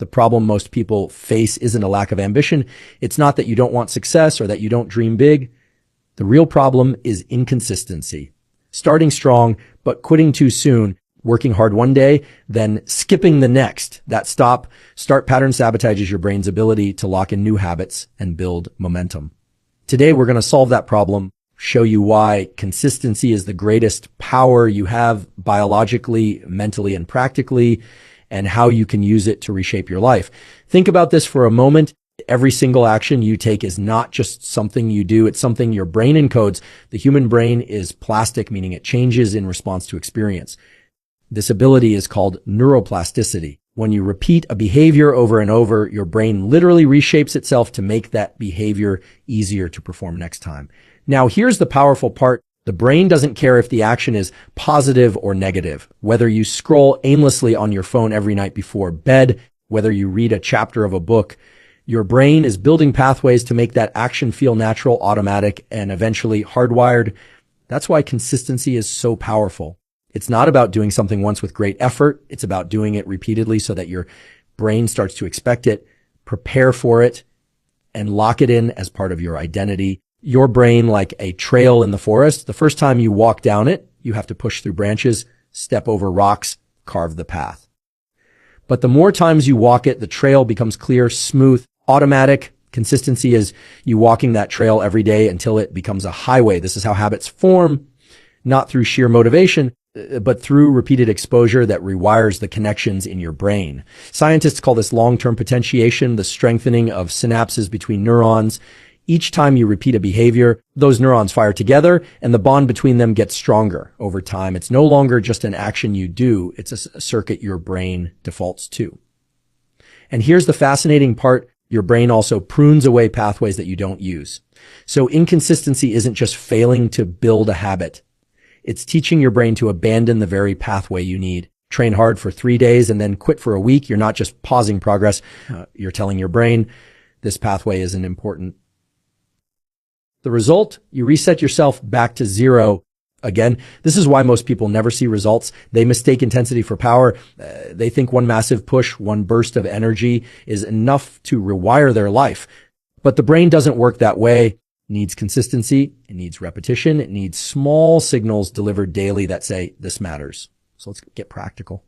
The problem most people face isn't a lack of ambition. It's not that you don't want success or that you don't dream big. The real problem is inconsistency. Starting strong, but quitting too soon, working hard one day, then skipping the next. That start pattern sabotages your brain's ability to lock in new habits and build momentum. Today, we're going to solve that problem, show you why consistency is the greatest power you have biologically, mentally, and practically, and how you can use it to reshape your life. Think about this for a moment. Every single action you take is not just something you do, it's something your brain encodes. The human brain is plastic, meaning it changes in response to experience. This ability is called neuroplasticity. When you repeat a behavior over and over, your brain literally reshapes itself to make that behavior easier to perform next time. Now, here's the powerful part. The brain doesn't care if the action is positive or negative. Whether you scroll aimlessly on your phone every night before bed, whether you read a chapter of a book, your brain is building pathways to make that action feel natural, automatic, and eventually hardwired. That's why consistency is so powerful. It's not about doing something once with great effort. It's about doing it repeatedly so that your brain starts to expect it, prepare for it, and lock it in as part of your identity. Your brain, like a trail in the forest, the first time you walk down it, you have to push through branches, step over rocks, carve the path. But the more times you walk it, the trail becomes clear, smooth, automatic. Consistency is you walking that trail every day until it becomes a highway. This is how habits form, not through sheer motivation, but through repeated exposure that rewires the connections in your brain. Scientists call this long-term potentiation, the strengthening of synapses between neurons. Each time you repeat a behavior, those neurons fire together and the bond between them gets stronger over time. It's no longer just an action you do, it's a circuit your brain defaults to. And here's the fascinating part. Your brain also prunes away pathways that you don't use. So inconsistency isn't just failing to build a habit. It's teaching your brain to abandon the very pathway you need. Train hard for 3 days and then quit for a week. You're not just pausing progress. You're telling your brain this pathway isn't important. The result, you reset yourself back to zero. Again, this is why most people never see results. They mistake intensity for power. They think one massive push, one burst of energy is enough to rewire their life. But the brain doesn't work that way. It needs consistency. It needs repetition. It needs small signals delivered daily that say, this matters. So let's get practical.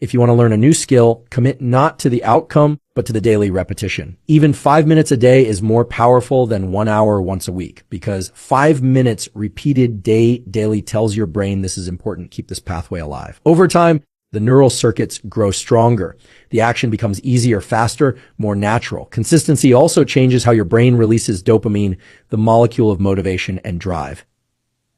If you want to learn a new skill, commit not to the outcome, but to the daily repetition. Even 5 minutes a day is more powerful than 1 hour once a week, because 5 minutes repeated daily tells your brain this is important. Keep this pathway alive. Over time, the neural circuits grow stronger. The action becomes easier, faster, more natural. Consistency also changes how your brain releases dopamine, the molecule of motivation and drive.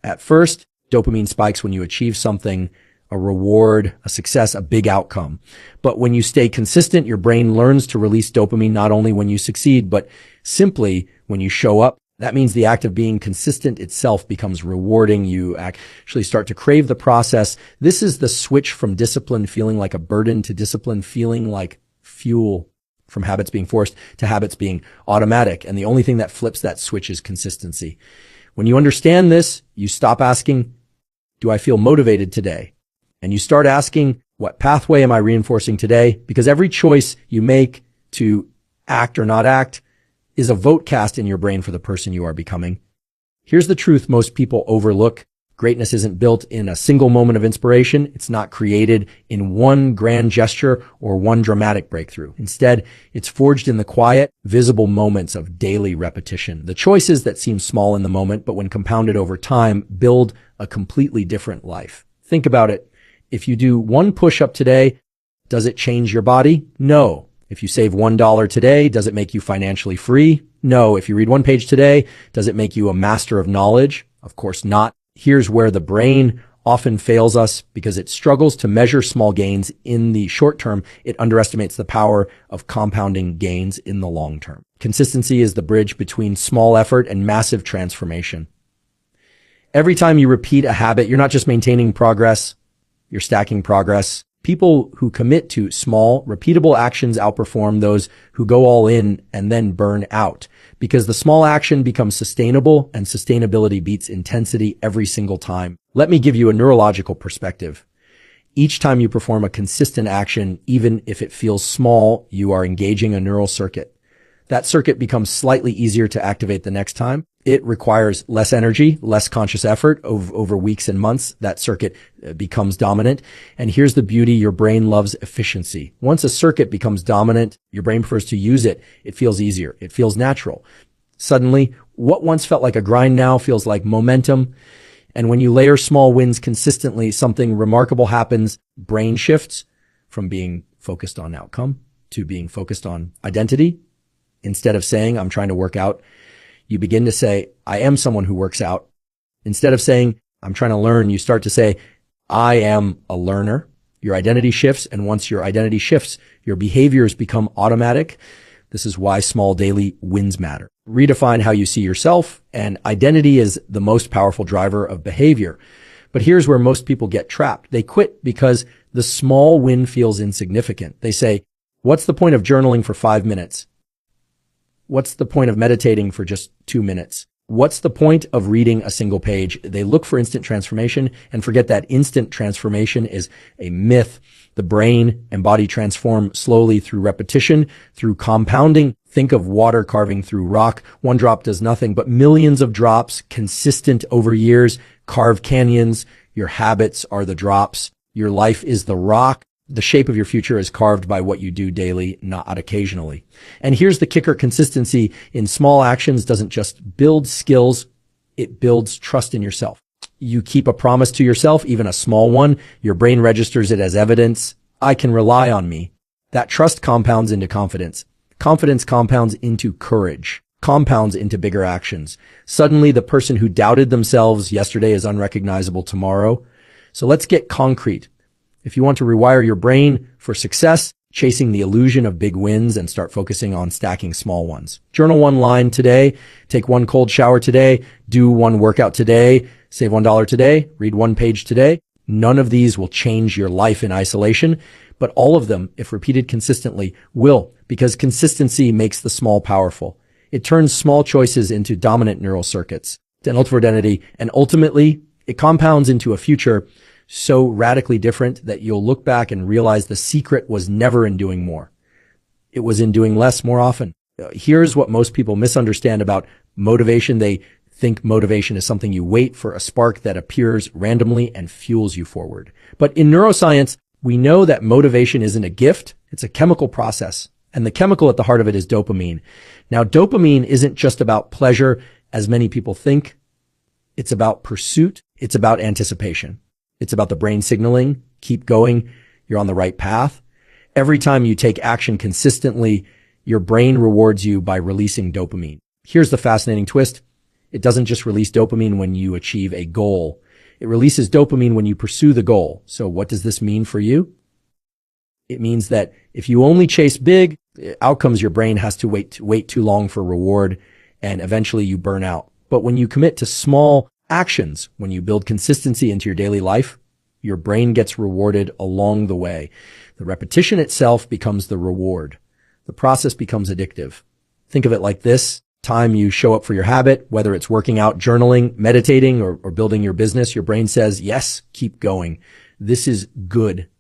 At first, dopamine spikes when you achieve something, a reward, a success, a big outcome. But when you stay consistent, your brain learns to release dopamine not only when you succeed, but simply when you show up. That means the act of being consistent itself becomes rewarding. You actually start to crave the process. This is the switch from discipline feeling like a burden to discipline feeling like fuel, from habits being forced to habits being automatic. And the only thing that flips that switch is consistency. When you understand this, you stop asking, do I feel motivated today? And you start asking, what pathway am I reinforcing today? Because every choice you make to act or not act is a vote cast in your brain for the person you are becoming. Here's the truth most people overlook. Greatness isn't built in a single moment of inspiration. It's not created in one grand gesture or one dramatic breakthrough. Instead, it's forged in the quiet, visible moments of daily repetition. The choices that seem small in the moment, but when compounded over time, build a completely different life. Think about it. If you do one push-up today, does it change your body? No. If you save $1 today, does it make you financially free? No. If you read one page today, does it make you a master of knowledge? Of course not. Here's where the brain often fails us because it struggles to measure small gains in the short term. It underestimates the power of compounding gains in the long term. Consistency is the bridge between small effort and massive transformation. Every time you repeat a habit, you're not just maintaining progress, you're stacking progress. People who commit to small, repeatable actions outperform those who go all in and then burn out, because the small action becomes sustainable and sustainability beats intensity every single time. Let me give you a neurological perspective. Each time you perform a consistent action, even if it feels small, you are engaging a neural circuit. That circuit becomes slightly easier to activate the next time. It requires less energy, less conscious effort over weeks and months. That circuit becomes dominant. And here's the beauty. Your brain loves efficiency. Once a circuit becomes dominant, your brain prefers to use it. It feels easier. It feels natural. Suddenly, what once felt like a grind now feels like momentum. And when you layer small wins consistently, something remarkable happens. Brain shifts from being focused on outcome to being focused on identity. Instead of saying, I'm trying to work out, you begin to say, I am someone who works out. Instead of saying, I'm trying to learn, you start to say, I am a learner. Your identity shifts. And once your identity shifts, your behaviors become automatic. This is why small daily wins matter. Redefine how you see yourself, and identity is the most powerful driver of behavior. But here's where most people get trapped. They quit because the small win feels insignificant. They say, what's the point of journaling for 5 minutes? What's the point of meditating for just 2 minutes? What's the point of reading a single page? They look for instant transformation and forget that instant transformation is a myth. The brain and body transform slowly through repetition, through compounding. Think of water carving through rock. One drop does nothing, but millions of drops, consistent over years, carve canyons. Your habits are the drops. Your life is the rock. The shape of your future is carved by what you do daily, not occasionally. And here's the kicker. Consistency in small actions doesn't just build skills. It builds trust in yourself. You keep a promise to yourself, even a small one. Your brain registers it as evidence. I can rely on me. That trust compounds into confidence. Confidence compounds into courage, compounds into bigger actions. Suddenly, the person who doubted themselves yesterday is unrecognizable tomorrow. So let's get concrete. If you want to rewire your brain for success, chasing the illusion of big wins and start focusing on stacking small ones. Journal 1 line today, take 1 cold shower today, do 1 workout today, save $1 today, read 1 page today. None of these will change your life in isolation, but all of them, if repeated consistently, will, because consistency makes the small powerful. It turns small choices into dominant neural circuits, an ultimate identity, and ultimately it compounds into a future so radically different that you'll look back and realize the secret was never in doing more. It was in doing less more often. Here's what most people misunderstand about motivation. They think motivation is something you wait for, a spark that appears randomly and fuels you forward. But in neuroscience, we know that motivation isn't a gift. It's a chemical process. And the chemical at the heart of it is dopamine. Now, dopamine isn't just about pleasure, as many people think. It's about pursuit. It's about anticipation. It's about the brain signaling, keep going, you're on the right path. Every time you take action consistently, your brain rewards you by releasing dopamine. Here's the fascinating twist. It doesn't just release dopamine when you achieve a goal. It releases dopamine when you pursue the goal. So what does this mean for you? It means that if you only chase big outcomes, your brain has to wait too long for reward, and eventually you burn out. But when you commit to small actions, when you build consistency into your daily life, your brain gets rewarded along the way. The repetition itself becomes the reward. The process becomes addictive. Think of it like this. Time you show up for your habit, whether it's working out, journaling, meditating, or building your business, your brain says, yes, keep going. This is good.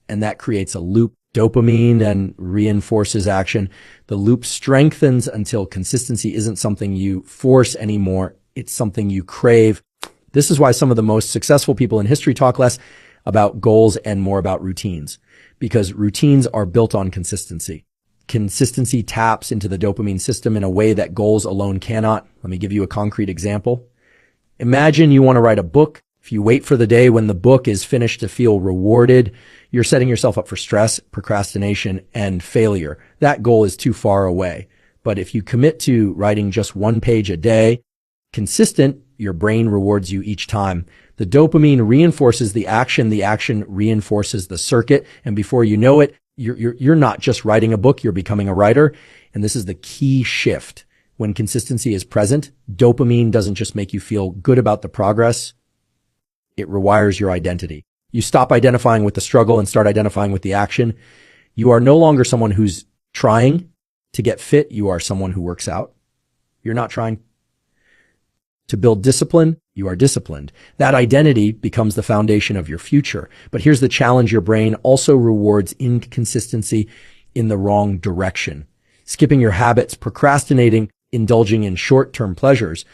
And that creates a loop. Dopamine then reinforces action. The loop strengthens until consistency isn't something you force anymore. It's something you crave. This is why some of the most successful people in history talk less about goals and more about routines, because routines are built on consistency. Consistency taps into the dopamine system in a way that goals alone cannot. Let me give you a concrete example. Imagine you want to write a book. If you wait for the day when the book is finished to feel rewarded, you're setting yourself up for stress, procrastination, and failure. That goal is too far away. But if you commit to writing just 1 page a day, consistent, your brain rewards you each time. The dopamine reinforces the action reinforces the circuit, and before you know it, you're not just writing a book, you're becoming a writer. And this is the key shift. When consistency is present, dopamine doesn't just make you feel good about the progress, it rewires your identity. You stop identifying with the struggle and start identifying with the action. You are no longer someone who's trying to get fit, you are someone who works out. You're not trying to build discipline, you are disciplined. That identity becomes the foundation of your future. But here's the challenge. Your brain also rewards inconsistency in the wrong direction. Skipping your habits, procrastinating, indulging in short-term pleasures.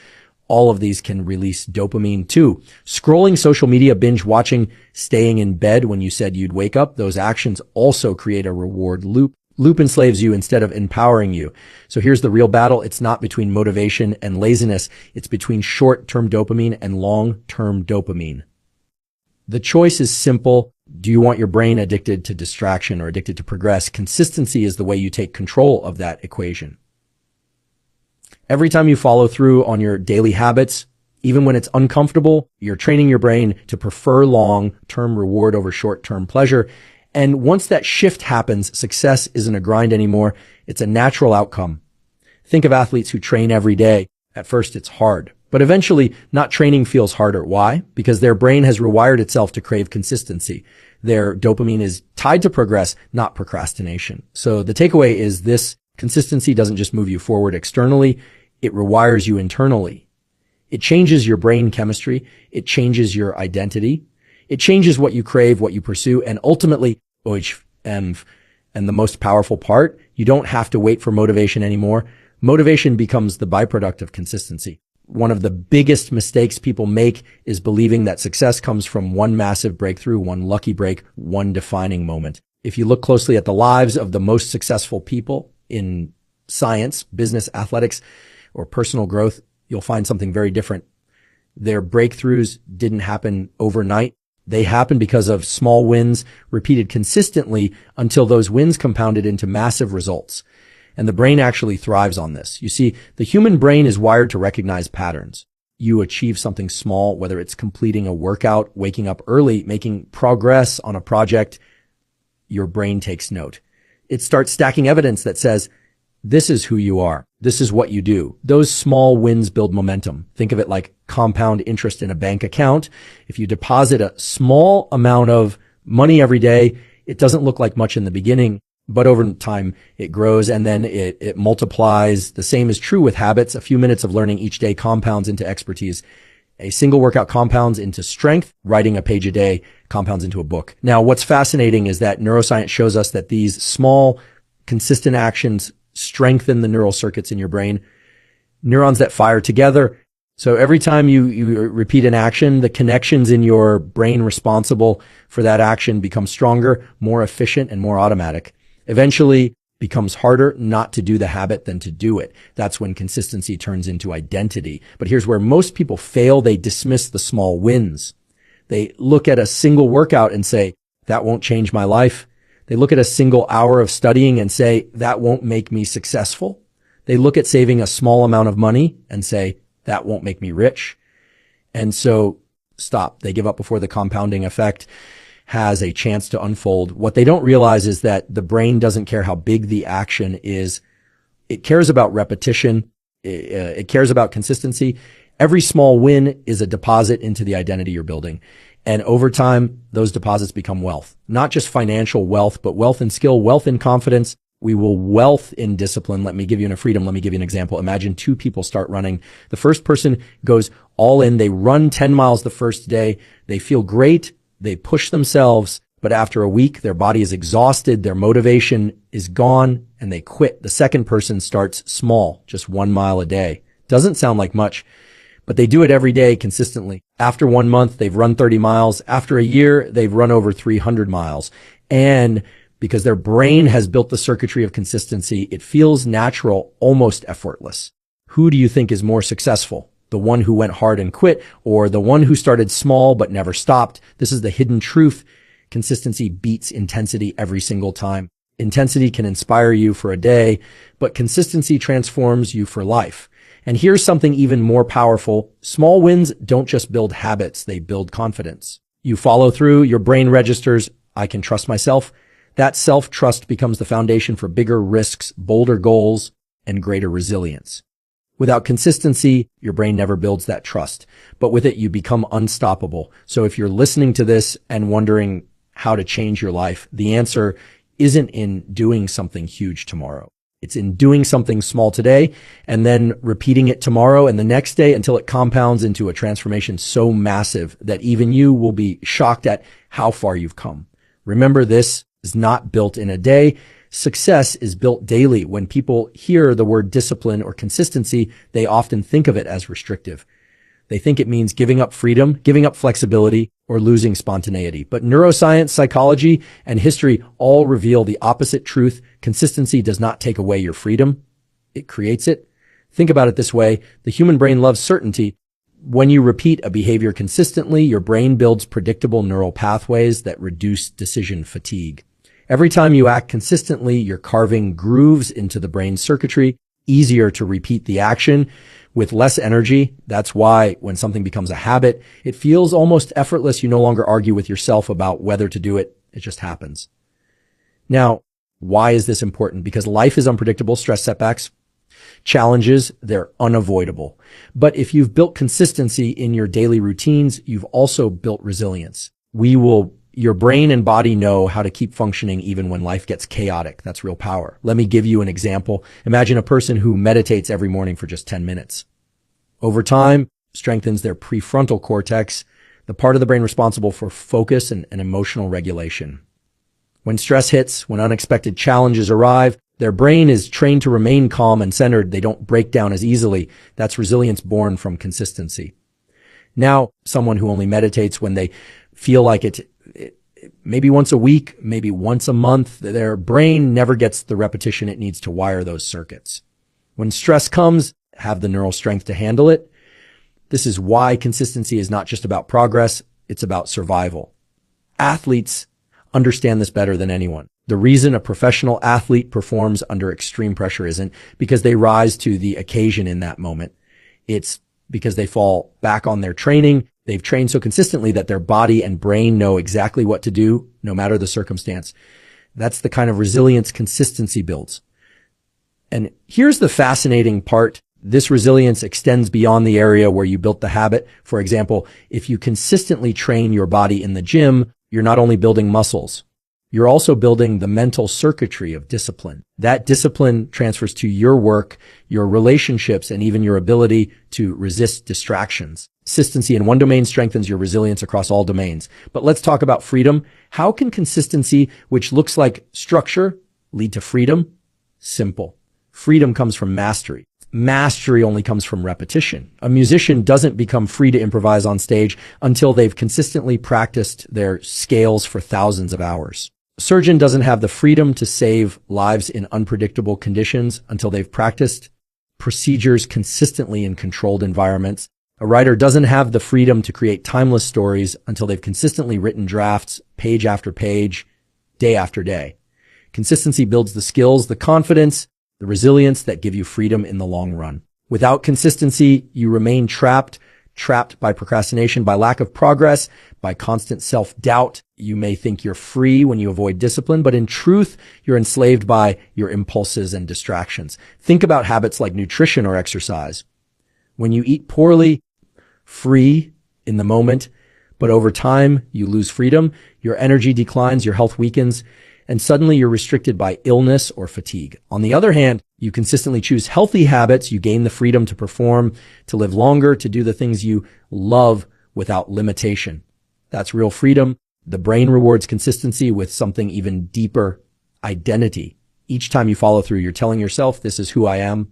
All of these can release dopamine too. Scrolling social media, binge watching, staying in bed when you said you'd wake up, those actions also create a reward loop. Loop enslaves you instead of empowering you. So here's the real battle. It's not between motivation and laziness. It's between short-term dopamine and long-term dopamine. The choice is simple. Do you want your brain addicted to distraction or addicted to progress? Consistency is the way you take control of that equation. Every time you follow through on your daily habits, even when it's uncomfortable, you're training your brain to prefer long-term reward over short-term pleasure. And once that shift happens, success isn't a grind anymore. It's a natural outcome. Think of athletes who train every day. At first, it's hard, but eventually not training feels harder. Why? Because their brain has rewired itself to crave consistency. Their dopamine is tied to progress, not procrastination. So the takeaway is this: consistency doesn't just move you forward externally. It rewires you internally. It changes your brain chemistry. It changes your identity. It changes what you crave, what you pursue, and ultimately, and the most powerful part, you don't have to wait for motivation anymore. Motivation becomes the byproduct of consistency. One of the biggest mistakes people make is believing that success comes from one massive breakthrough, one lucky break, one defining moment. If you look closely at the lives of the most successful people in science, business, athletics, or personal growth, you'll find something very different. Their breakthroughs didn't happen overnight. They happened because of small wins repeated consistently until those wins compounded into massive results. And the brain actually thrives on this. You see, the human brain is wired to recognize patterns. You achieve something small, whether it's completing a workout, waking up early, making progress on a project, your brain takes note. It starts stacking evidence that says, this is who you are. This is what you do. Those small wins build momentum. Think of it like compound interest in a bank account. If you deposit a small amount of money every day, it doesn't look like much in the beginning, but over time it grows and then it multiplies. The same is true with habits. A few minutes of learning each day compounds into expertise. A single workout compounds into strength. Writing a page a day compounds into a book. Now, what's fascinating is that neuroscience shows us that these small, consistent actions strengthen the neural circuits in your brain, neurons that fire together. So every time you repeat an action, the connections in your brain responsible for that action become stronger, more efficient, and more automatic. Eventually becomes harder not to do the habit than to do it. That's when consistency turns into identity. But here's where most people fail. They dismiss the small wins. They look at a single workout and say, that won't change my life. They look at a single hour of studying and say, that won't make me successful. They look at saving a small amount of money and say, that won't make me rich. And so stop. They give up before the compounding effect has a chance to unfold. What they don't realize is that the brain doesn't care how big the action is. It cares about repetition. It cares about consistency. Every small win is a deposit into the identity you're building. And over time, those deposits become wealth, not just financial wealth, but wealth in skill, wealth in confidence. We will wealth in discipline. Let me give you an example. Imagine two people start running. The first person goes all in. They run 10 miles the first day. They feel great. They push themselves. But after a week, their body is exhausted. Their motivation is gone and they quit. The second person starts small, just 1 mile a day. Doesn't sound like much, but they do it every day consistently. After 1 month, they've run 30 miles. After a year, they've run over 300 miles. And because their brain has built the circuitry of consistency, it feels natural, almost effortless. Who do you think is more successful? The one who went hard and quit, or the one who started small but never stopped? This is the hidden truth. Consistency beats intensity every single time. Intensity can inspire you for a day, but consistency transforms you for life. And here's something even more powerful. Small wins don't just build habits, they build confidence. You follow through, your brain registers, I can trust myself. That self-trust becomes the foundation for bigger risks, bolder goals, and greater resilience. Without consistency, your brain never builds that trust. But with it, you become unstoppable. So if you're listening to this and wondering how to change your life, the answer isn't in doing something huge tomorrow. It's in doing something small today and then repeating it tomorrow and the next day until it compounds into a transformation so massive that even you will be shocked at how far you've come. Remember, this is not built in a day. Success is built daily. When people hear the word discipline or consistency, they often think of it as restrictive. They think it means giving up freedom, giving up flexibility, or losing spontaneity. But neuroscience, psychology, and history all reveal the opposite truth. Consistency does not take away your freedom. It creates it. Think about it this way. The human brain loves certainty. When you repeat a behavior consistently, your brain builds predictable neural pathways that reduce decision fatigue. Every time you act consistently, you're carving grooves into the brain's circuitry, easier to repeat the action with less energy. That's why when something becomes a habit, it feels almost effortless. You no longer argue with yourself about whether to do it. It just happens. Now, why is this important? Because life is unpredictable. Stress, setbacks, challenges, they're unavoidable. But if you've built consistency in your daily routines, you've also built resilience. Your brain and body know how to keep functioning even when life gets chaotic. That's real power. Let me give you an example. Imagine a person who meditates every morning for just 10 minutes. Over time, strengthens their prefrontal cortex, the part of the brain responsible for focus and emotional regulation. When stress hits, when unexpected challenges arrive, their brain is trained to remain calm and centered. They don't break down as easily. That's resilience born from consistency. Now, someone who only meditates when they feel like it maybe once a week, maybe once a month, their brain never gets the repetition it needs to wire those circuits. When stress comes, have the neural strength to handle it. This is why consistency is not just about progress, it's about survival. Athletes understand this better than anyone. The reason a professional athlete performs under extreme pressure isn't because they rise to the occasion in that moment. It's because they fall back on their training. They've trained so consistently that their body and brain know exactly what to do, no matter the circumstance. That's the kind of resilience consistency builds. And here's the fascinating part. This resilience extends beyond the area where you built the habit. For example, if you consistently train your body in the gym, you're not only building muscles, you're also building the mental circuitry of discipline. That discipline transfers to your work, your relationships, and even your ability to resist distractions. Consistency in one domain strengthens your resilience across all domains. But let's talk about freedom. How can consistency, which looks like structure, lead to freedom? Simple. Freedom comes from mastery. Mastery only comes from repetition. A musician doesn't become free to improvise on stage until they've consistently practiced their scales for thousands of hours. A surgeon doesn't have the freedom to save lives in unpredictable conditions until they've practiced procedures consistently in controlled environments. A writer doesn't have the freedom to create timeless stories until they've consistently written drafts, page after page, day after day. Consistency builds the skills, the confidence, the resilience that give you freedom in the long run. Without consistency, you remain trapped by procrastination, by lack of progress, by constant self-doubt. You may think you're free when you avoid discipline, but in truth, you're enslaved by your impulses and distractions. Think about habits like nutrition or exercise. When you eat poorly, free in the moment, but over time, you lose freedom, your energy declines, your health weakens, and suddenly you're restricted by illness or fatigue. On the other hand, you consistently choose healthy habits, you gain the freedom to perform, to live longer, to do the things you love without limitation. That's real freedom. The brain rewards consistency with something even deeper, identity. Each time you follow through, you're telling yourself, this is who I am.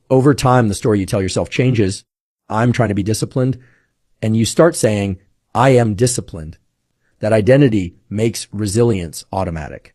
Over time, the story you tell yourself changes. I'm trying to be disciplined. And you start saying, I am disciplined. That identity makes resilience automatic.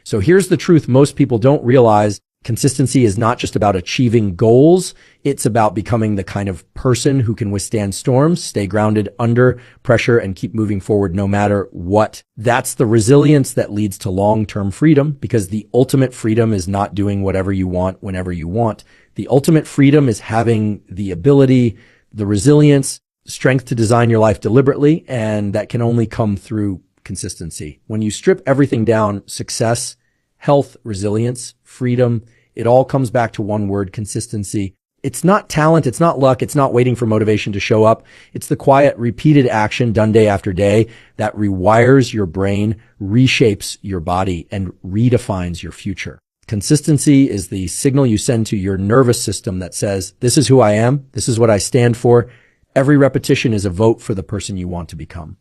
So here's the truth most people don't realize. Consistency is not just about achieving goals. It's about becoming the kind of person who can withstand storms, stay grounded under pressure, and keep moving forward no matter what. That's the resilience that leads to long-term freedom, because the ultimate freedom is not doing whatever you want whenever you want. The ultimate freedom is having the ability, the resilience, strength to design your life deliberately, and that can only come through consistency. When you strip everything down, success, health, resilience, freedom, it all comes back to one word: consistency. It's not talent, it's not luck, it's not waiting for motivation to show up. It's the quiet, repeated action done day after day that rewires your brain, reshapes your body, and redefines your future. Consistency is the signal you send to your nervous system that says, this is who I am. This is what I stand for. Every repetition is a vote for the person you want to become.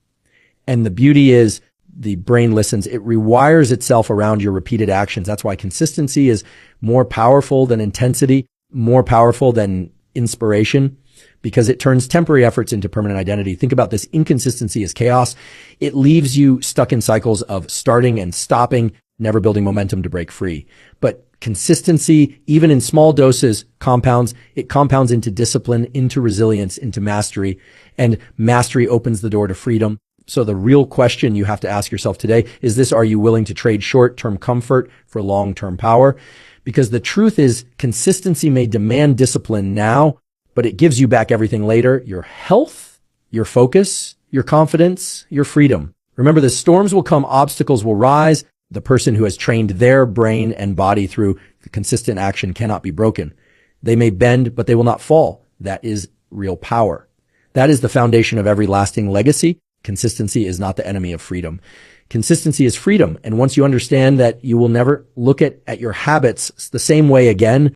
And the beauty is the brain listens. It rewires itself around your repeated actions. That's why consistency is more powerful than intensity, more powerful than inspiration, because it turns temporary efforts into permanent identity. Think about this. Inconsistency is chaos. It leaves you stuck in cycles of starting and stopping, never building momentum to break free. But consistency, even in small doses, compounds. It compounds into discipline, into resilience, into mastery. And mastery opens the door to freedom. So the real question you have to ask yourself today is this: are you willing to trade short-term comfort for long-term power? Because the truth is, consistency may demand discipline now, but it gives you back everything later: your health, your focus, your confidence, your freedom. Remember, the storms will come, obstacles will rise. The person who has trained their brain and body through consistent action cannot be broken. They may bend, but they will not fall. That is real power. That is the foundation of every lasting legacy. Consistency is not the enemy of freedom. Consistency is freedom. And once you understand that you will never look at your habits the same way again,